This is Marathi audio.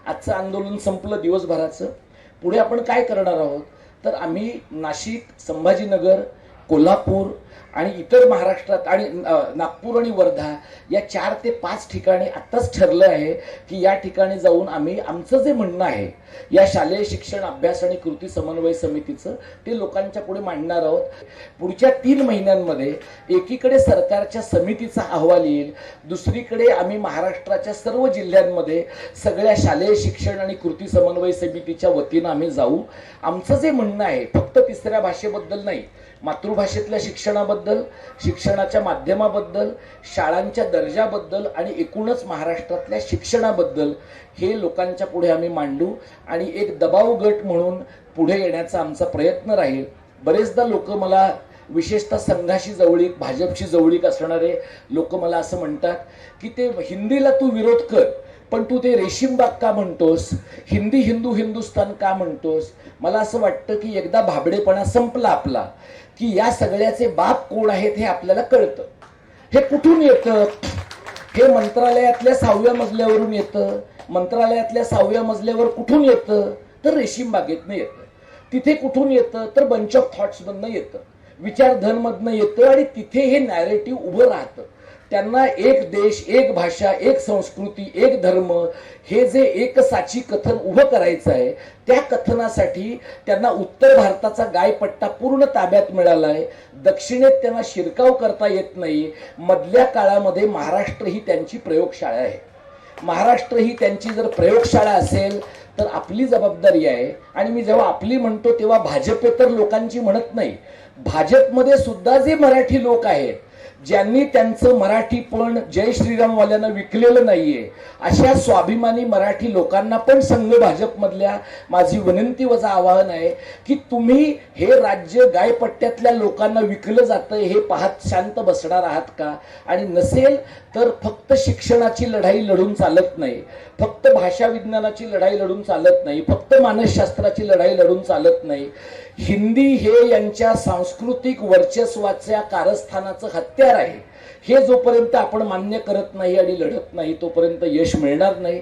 आजचं आंदोलन संपलं दिवसभराचं. पुढे आपण काय करणार आहोत तर आम्ही नाशिक, संभाजीनगर, कोल्हापूर आणि इतर महाराष्ट्रात आणि नागपूर आणि वर्धा या 4 ते 5 ठिकाणी आत्ताच ठरलं आहे की या ठिकाणी जाऊन आम्ही आमचं जे म्हणणं आहे या शालेय शिक्षण अभ्यास आणि कृती समन्वय समितीचं ते लोकांच्या पुढे मांडणार आहोत. पुढच्या 3 महिन्यांमध्ये एकीकडे सरकारच्या समितीचा अहवाल येईल, दुसरीकडे आम्ही महाराष्ट्राच्या सर्व जिल्ह्यांमध्ये सगळ्या शालेय शिक्षण आणि कृती समन्वय समितीच्या वतीनं आम्ही जाऊ. आमचं जे म्हणणं आहे फक्त तिसऱ्या भाषेबद्दल नाही, मातृभाषेतल्या शिक्षणाबद्दल, शिक्षणाच्या माध्यमाबद्दल, शाळांच्या दर्जाबद्दल आणि एकूणच महाराष्ट्रातल्या शिक्षणाबद्दल हे लोकांच्या पुढे आम्ही मांडू आणि एक दबाव गट म्हणून पुढे येण्याचा आमचा प्रयत्न राहील. बरेचदा लोक मला, विशेषतः संघाशी जवळीक, भाजपशी जवळीक असणारे लोक मला असं म्हणतात की ते हिंदीला तू विरोध कर, पण तू ते रेशीमबाग का म्हणतोस, हिंदी हिंदू हिंदुस्तान का म्हणतोस. मला असं वाटतं की एकदा भाबडेपणा संपला आपला की या सगळ्याचे बाप कोण आहेत हे आपल्याला कळतं. हे कुठून येतं? हे मंत्रालयातल्या 6व्या मजल्यावरून येतं. मंत्रालयातल्या 6व्या मजल्यावर कुठून येतं तर रेशीमबागेतनं येतं. तिथे कुठून येतं तर बंच ऑफ थॉट्स मधनं येतं, विचारधनमधनं येतं आणि तिथे हे नॅरेटिव्ह उभं राहतं. त्यांना एक देश, एक भाषा, एक संस्कृती, एक धर्म हे जे एक साची कथन उभं करायचं आहे त्या कथनासाठी त्यांना उत्तर भारताचा गायपट्टा पूर्ण ताब्यात मिळालाय. दक्षिणेत त्यांना शिरकाव करता येत नाही. मधल्या काळामध्ये महाराष्ट्र ही त्यांची प्रयोगशाळा आहे. महाराष्ट्र ही त्यांची जर प्रयोगशाळा असेल तर आपली जबाबदारी आहे. आणि मी जेव्हा आपली म्हणतो तेव्हा भाजपेतर लोकांची म्हणत नाही. भाजपमध्ये सुद्धा जे मराठी लोक आहेत ज्यांनी त्यांचं मराठीपण जय श्रीरामवाल्यांना विकलेलं नाहीये अशा स्वाभिमानी मराठी लोकांना पण संघ भाजपमधल्या माझी विनंती वजा आवाहन आहे की तुम्ही हे राज्य गायपट्ट्यातल्या लोकांना विकलं जातंय हे पाहत शांत बसणार आहात का? आणि नसेल तर फक्त शिक्षणाची लढाई लढून चालत नाही, फक्त भाषा विज्ञानाची लढाई लढून चालत नाही, फक्त मानसशास्त्राची लढाई लढून चालत नाही. हिंदी हे यांच्या सांस्कृतिक वर्चस्वाच्या कारस्थानाचं हत्यार आहे. हे जोपर्यंत आपण मान्य करत नाही आणि लढत नाही तोपर्यंत यश मिळणार नाही.